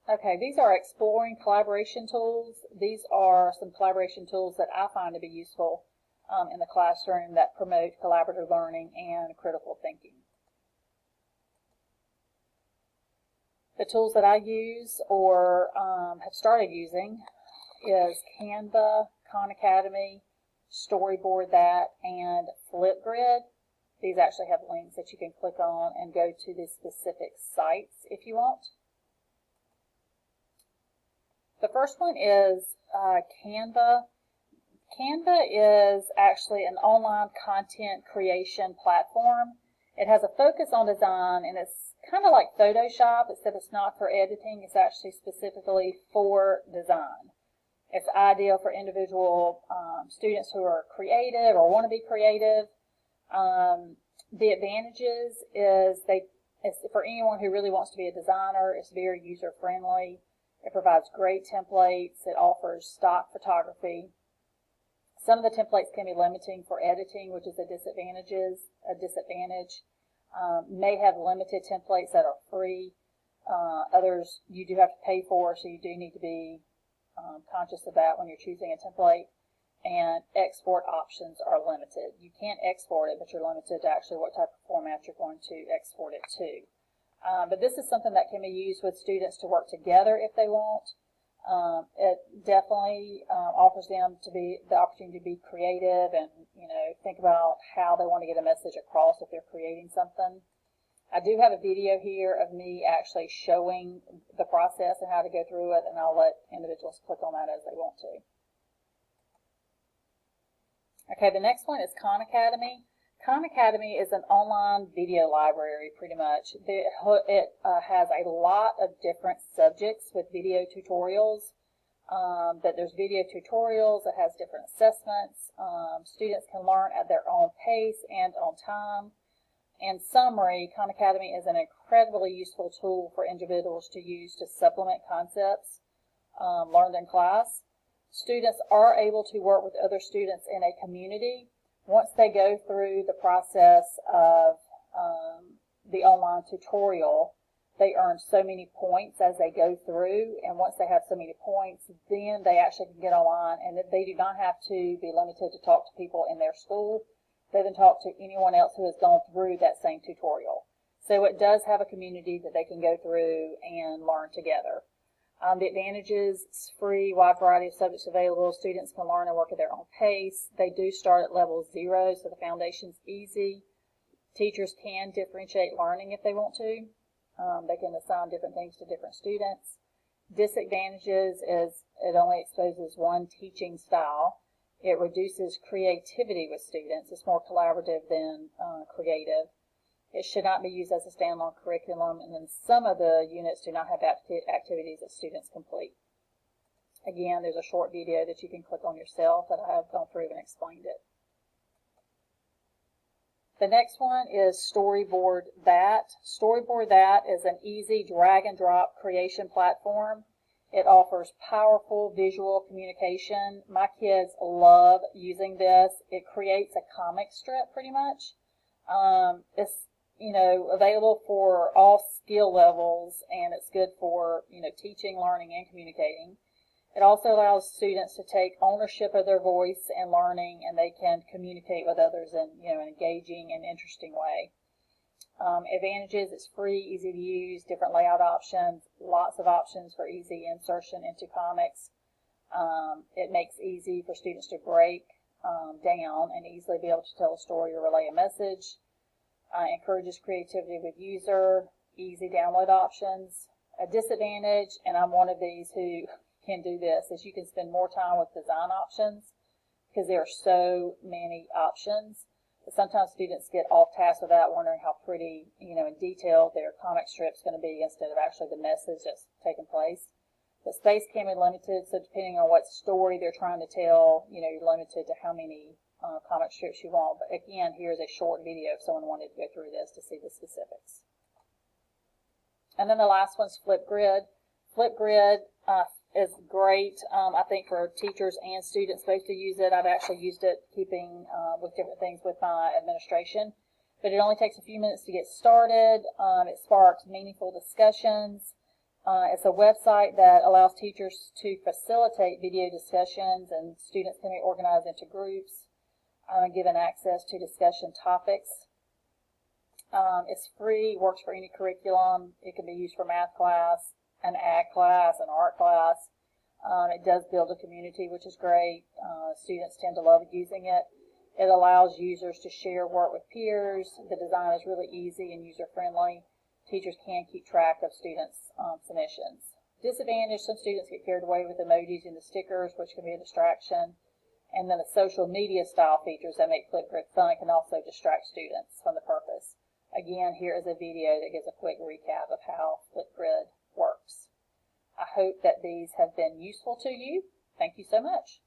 Okay, these are exploring collaboration tools. These are some collaboration tools that I find to be useful in the classroom that promote collaborative learning and critical thinking. The tools that I use or have started using is Canva, Khan Academy, Storyboard that, and FlipGrid. These actually have links that you can click on and go to the specific sites if you want. The first one is Canva. Canva is actually an online content creation platform. It has a focus on design, and it's kind of like Photoshop, except it's not for editing. It's actually specifically for design. It's ideal for individual students who are creative or want to be creative. The advantages is it's for anyone who really wants to be a designer. It's very user-friendly. It provides great templates. It offers stock photography. Some of the templates can be limiting for editing, which is a disadvantage. May have limited templates that are free. Others you do have to pay for, so you do need to be conscious of that when you're choosing a template. And export options are limited. You can't export it, but you're limited to actually what type of format you're going to export it to. But this is something that can be used with students to work together if they want. It definitely offers them the opportunity to be creative and think about how they want to get a message across if they're creating something. I do have a video here of me actually showing the process and how to go through it, and I'll let individuals click on that as they want to. Okay, the next one is Khan Academy. Khan Academy is an online video library, pretty much. It has a lot of different subjects with video tutorials. There's video tutorials. It has different assessments. Students can learn at their own pace and on time. In summary, Khan Academy is an incredibly useful tool for individuals to use to supplement concepts learned in class. Students are able to work with other students in a community. Once they go through the process of the online tutorial, they earn so many points as they go through, and once they have so many points, then they actually can get online, and they do not have to be limited to talk to people in their school. They can talk to anyone else who has gone through that same tutorial. So it does have a community that they can go through and learn together. The advantages: it's free, wide variety of subjects available. Students can learn and work at their own pace. They do start at level 0, so the foundation's easy. Teachers can differentiate learning if they want to. They can assign different things to different students. Disadvantages is it only exposes one teaching style. It reduces creativity with students. It's more collaborative than creative. It should not be used as a standalone curriculum, and then some of the units do not have activities that students complete. Again, there's a short video that you can click on yourself that I have gone through and explained it. The next one is Storyboard That. Storyboard That is an easy drag and drop creation platform. It offers powerful visual communication. My kids love using this. It creates a comic strip pretty much. It's available for all skill levels, and it's good for teaching, learning, and communicating. It also allows students to take ownership of their voice and learning, and they can communicate with others in an engaging and interesting way. Advantages: it's free, easy to use, different layout options, lots of options for easy insertion into comics. It makes it easy for students to break down and easily be able to tell a story or relay a message. Encourages creativity with user, easy download options. A disadvantage, and I'm one of these who can do this, is you can spend more time with design options because there are so many options. But sometimes students get off task with that, wondering how pretty, in detail their comic strip's going to be instead of actually the message that's taking place. But space can be limited, so depending on what story they're trying to tell, you're limited to how many comic strips you want. But again, here's a short video if someone wanted to go through this to see the specifics. And then the last one's FlipGrid. FlipGrid is great, I think, for teachers and students both to use it. I've actually used it keeping with different things with my administration. But it only takes a few minutes to get started. It sparks meaningful discussions. It's a website that allows teachers to facilitate video discussions, and students can be organized into groups, given access to discussion topics. It's free, works for any curriculum. It can be used for math class, an ag class, an art class. It does build a community, which is great. Students tend to love using it. It allows users to share work with peers. The design is really easy and user-friendly. Teachers can keep track of students' submissions. Disadvantage, some students get carried away with emojis and the stickers, which can be a distraction. And then the social media style features that make FlipGrid fun can also distract students from the purpose. Again, here is a video that gives a quick recap of how FlipGrid works. I hope that these have been useful to you. Thank you so much.